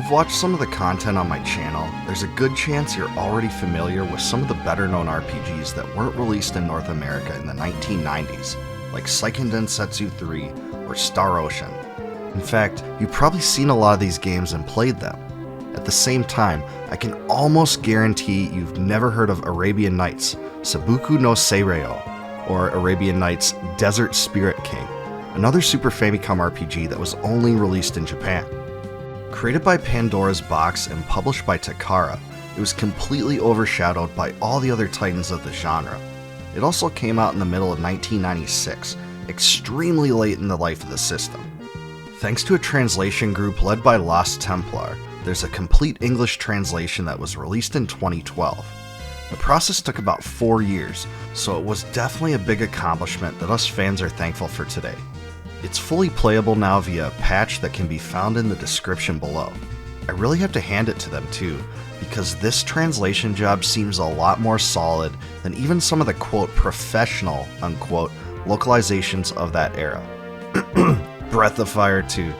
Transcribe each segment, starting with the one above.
you've watched some of the content on my channel, there's a good chance you're already familiar with some of the better known RPGs that weren't released in North America in the 1990s, like Seiken Densetsu 3 or Star Ocean. In fact, you've probably seen a lot of these games and played them. At the same time, I can almost guarantee you've never heard of Arabian Nights, Sabuku no Seireo, or Arabian Nights Desert Spirit King, another Super Famicom RPG that was only released in Japan. Created by Pandora's Box and published by Takara, it was completely overshadowed by all the other titans of the genre. It also came out in the middle of 1996, extremely late in the life of the system. Thanks to a translation group led by Lost Templar, there's a complete English translation that was released in 2012. The process took about 4 years, so it was definitely a big accomplishment that us fans are thankful for today. It's fully playable now via a patch that can be found in the description below. I really have to hand it to them too, because this translation job seems a lot more solid than even some of the quote professional unquote localizations of that era. Breath of Fire 2.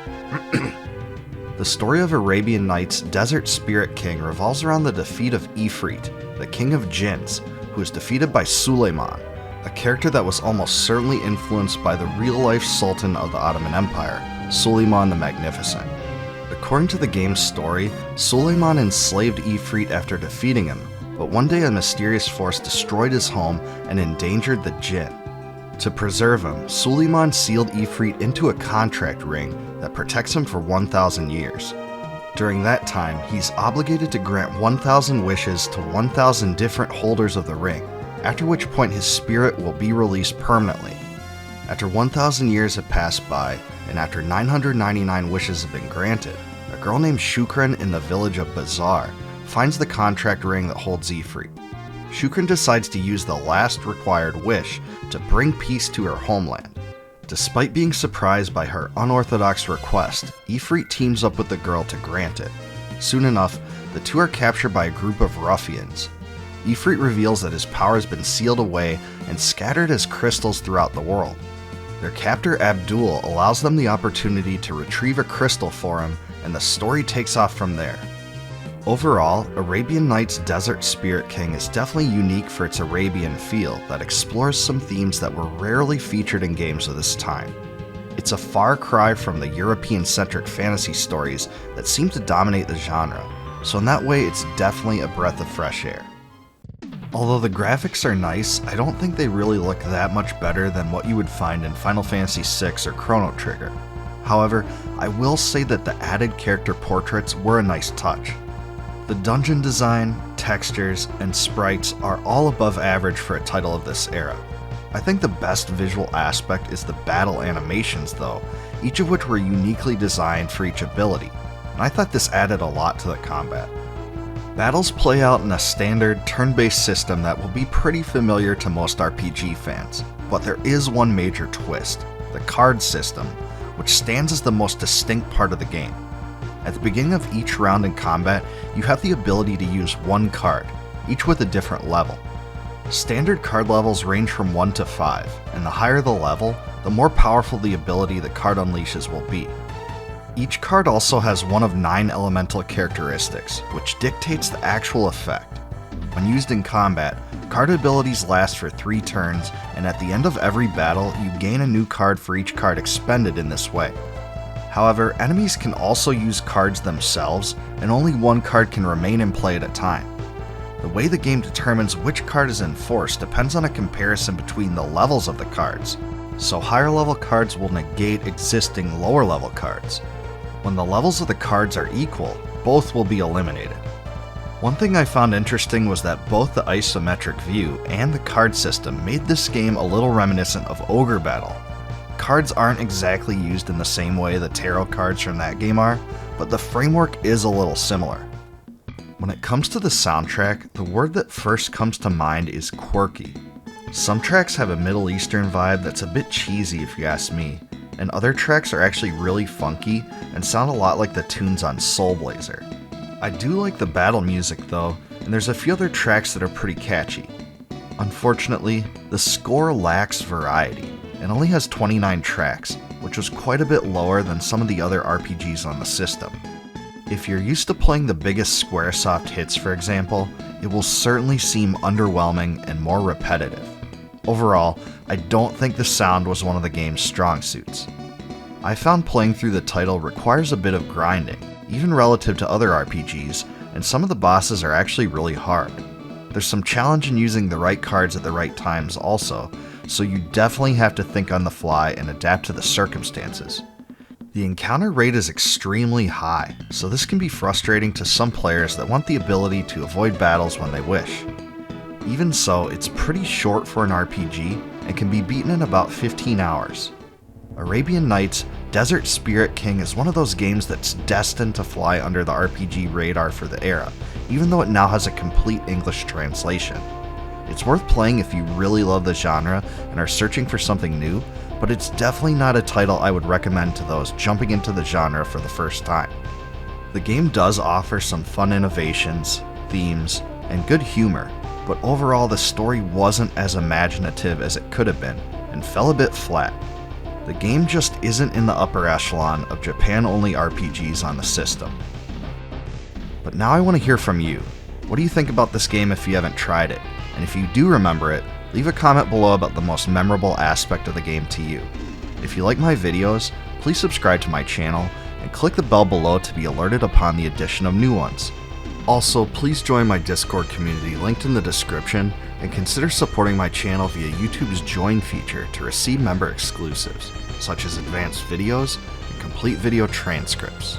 The story of Arabian Nights Desert Spirit King revolves around the defeat of Ifrit, the king of jinns, who is defeated by Suleiman, a character that was almost certainly influenced by the real-life Sultan of the Ottoman Empire, Suleiman the Magnificent. According to the game's story, Suleiman enslaved Ifrit after defeating him, but one day a mysterious force destroyed his home and endangered the jinn. To preserve him, Suleiman sealed Ifrit into a contract ring that protects him for 1,000 years. During that time, he's obligated to grant 1,000 wishes to 1,000 different holders of the ring, after which point his spirit will be released permanently. After 1,000 years have passed by, and after 999 wishes have been granted, a girl named Shukran in the village of Bazaar finds the contract ring that holds Ifrit. Shukran decides to use the last required wish to bring peace to her homeland. Despite being surprised by her unorthodox request, Ifrit teams up with the girl to grant it. Soon enough, the two are captured by a group of ruffians. Ifrit reveals that his power has been sealed away and scattered as crystals throughout the world. Their captor Abdul allows them the opportunity to retrieve a crystal for him, and the story takes off from there. Overall, Arabian Nights Desert Spirit King is definitely unique for its Arabian feel that explores some themes that were rarely featured in games of this time. It's a far cry from the European-centric fantasy stories that seem to dominate the genre, so in that way it's definitely a breath of fresh air. Although the graphics are nice, I don't think they really look that much better than what you would find in Final Fantasy VI or Chrono Trigger. However, I will say that the added character portraits were a nice touch. The dungeon design, textures, and sprites are all above average for a title of this era. I think the best visual aspect is the battle animations though, each of which were uniquely designed for each ability, and I thought this added a lot to the combat. Battles play out in a standard turn-based system that will be pretty familiar to most RPG fans, but there is one major twist, the card system, which stands as the most distinct part of the game. At the beginning of each round in combat, you have the ability to use one card, each with a different level. Standard card levels range from 1 to 5, and the higher the level, the more powerful the ability the card unleashes will be. Each card also has one of 9 elemental characteristics, which dictates the actual effect. When used in combat, card abilities last for 3 turns, and at the end of every battle, you gain a new card for each card expended in this way. However, enemies can also use cards themselves, and only one card can remain in play at a time. The way the game determines which card is enforced depends on a comparison between the levels of the cards, so higher level cards will negate existing lower level cards. When the levels of the cards are equal, both will be eliminated. One thing I found interesting was that both the isometric view and the card system made this game a little reminiscent of Ogre Battle. Cards aren't exactly used in the same way the tarot cards from that game are, but the framework is a little similar. When it comes to the soundtrack, the word that first comes to mind is quirky. Some tracks have a Middle Eastern vibe that's a bit cheesy if you ask me, and other tracks are actually really funky and sound a lot like the tunes on Soul Blazer. I do like the battle music though, and there's a few other tracks that are pretty catchy. Unfortunately, the score lacks variety, and only has 29 tracks, which was quite a bit lower than some of the other RPGs on the system. If you're used to playing the biggest Squaresoft hits, for example, it will certainly seem underwhelming and more repetitive. Overall, I don't think the sound was one of the game's strong suits. I found playing through the title requires a bit of grinding, even relative to other RPGs, and some of the bosses are actually really hard. There's some challenge in using the right cards at the right times also, so you definitely have to think on the fly and adapt to the circumstances. The encounter rate is extremely high, so this can be frustrating to some players that want the ability to avoid battles when they wish. Even so, it's pretty short for an RPG and can be beaten in about 15 hours. Arabian Nights Desert Spirit King is one of those games that's destined to fly under the RPG radar for the era, even though it now has a complete English translation. It's worth playing if you really love the genre and are searching for something new, but it's definitely not a title I would recommend to those jumping into the genre for the first time. The game does offer some fun innovations, themes, and good humor, but overall the story wasn't as imaginative as it could have been, and fell a bit flat. The game just isn't in the upper echelon of Japan-only RPGs on the system. But now I want to hear from you. What do you think about this game if you haven't tried it? And if you do remember it, leave a comment below about the most memorable aspect of the game to you. If you like my videos, please subscribe to my channel and click the bell below to be alerted upon the addition of new ones. Also, please join my Discord community linked in the description, and consider supporting my channel via YouTube's Join feature to receive member exclusives, such as advanced videos and complete video transcripts.